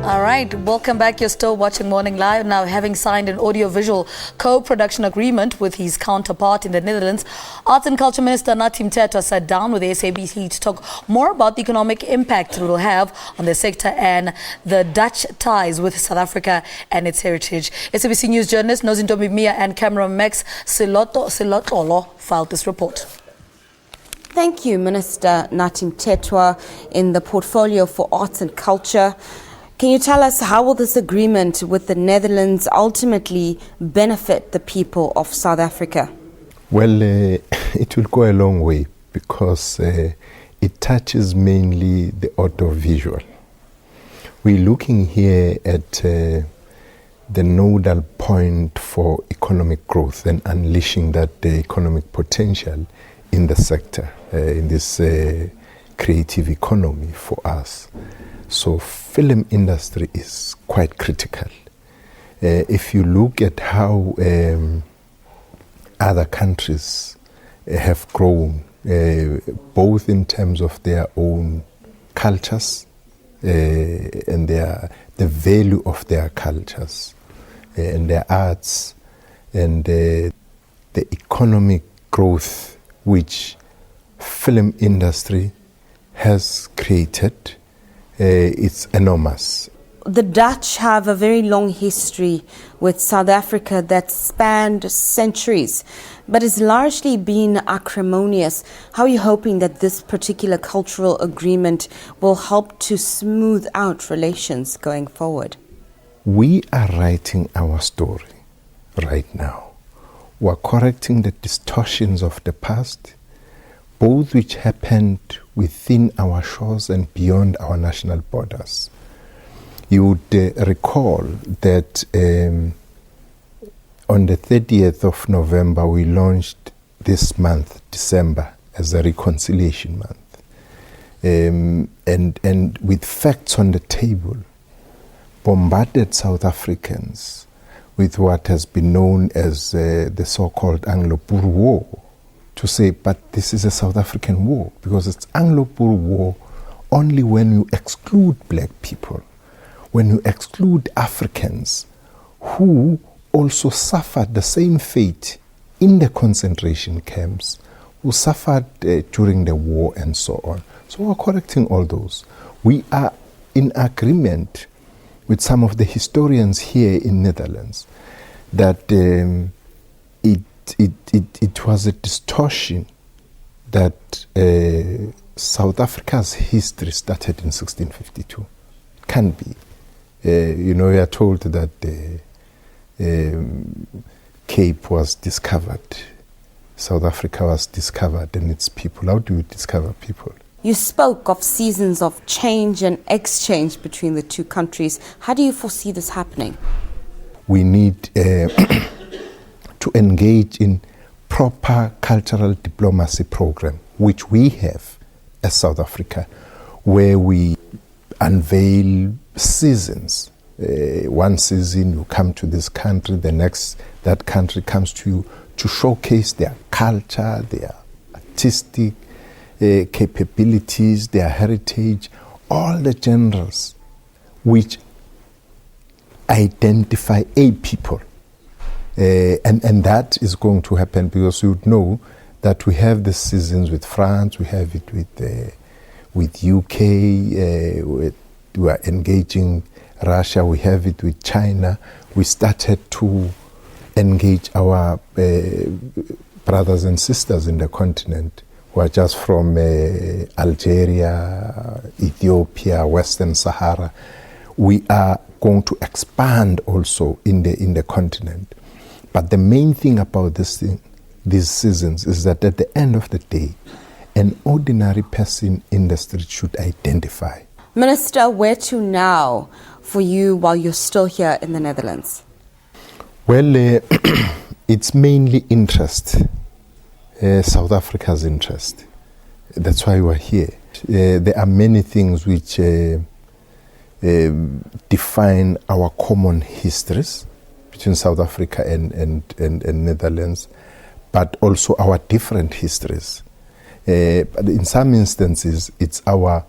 All right, welcome back. You're still watching Morning Live. Now, having signed an audiovisual co-production agreement with his counterpart in the Netherlands, Arts and Culture Minister Nathi Mthethwa sat down with the Sabc to talk more about the economic impact it will have on the sector and the Dutch ties with South Africa and its heritage. SABC News journalist Nozintombi Miya and cameraman Max Selotolo filed this report. Thank you, Minister Nathi Mthethwa, in the portfolio for arts and culture. Can you tell us how will this agreement with the Netherlands ultimately benefit the people of South Africa? Well, it will go a long way because it touches mainly the audiovisual. We're looking here at the nodal point for economic growth and unleashing that economic potential in the sector, in this creative economy for us. So film industry is quite critical. If you look at how other countries have grown, both in terms of their own cultures and the value of their cultures and their arts and the economic growth which film industry has created, it's enormous. The Dutch have a very long history with South Africa that spanned centuries, but has largely been acrimonious. How are you hoping that this particular cultural agreement will help to smooth out relations going forward? We are writing our story right now. We're correcting the distortions of the past, both which happened within our shores and beyond our national borders. You would recall that on the 30th of November, we launched this month, December, as a reconciliation month. And with facts on the table, bombarded South Africans with what has been known as the so-called Anglo-Boer War, to say, but this is a South African war, because it's Anglo-Boer War only when you exclude black people, when you exclude Africans who also suffered the same fate in the concentration camps, who suffered during the war and so on. So we're correcting all those. We are in agreement with some of the historians here in Netherlands that it was a distortion that South Africa's history started in 1652. It can be. We are told that the Cape was discovered, South Africa was discovered and its people. How do you discover people? You spoke of seasons of change and exchange between the two countries. How do you foresee this happening? We need to engage in proper cultural diplomacy program, which we have as South Africa, where we unveil seasons. One season you come to this country, the next that country comes to you to showcase their culture, their artistic capabilities, their heritage, all the genres which identify a people. And that is going to happen because you would know that we have the seasons with France, we have it with UK, we are engaging Russia, we have it with China. We started to engage our brothers and sisters in the continent who are just from Algeria, Ethiopia, Western Sahara. We are going to expand also in the continent. But the main thing about these seasons is that at the end of the day, an ordinary person in the street should identify. Minister, where to now for you while you're still here in the Netherlands? Well, it's mainly interest, South Africa's interest. That's why we're here. There are many things which define our common histories between South Africa and Netherlands, but also our different histories. But in some instances, it's our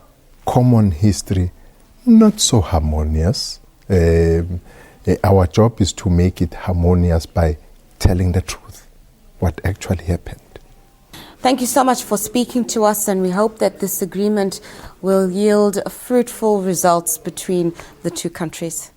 common history not so harmonious. Our job is to make it harmonious by telling the truth, what actually happened. Thank you so much for speaking to us, and we hope that this agreement will yield fruitful results between the two countries.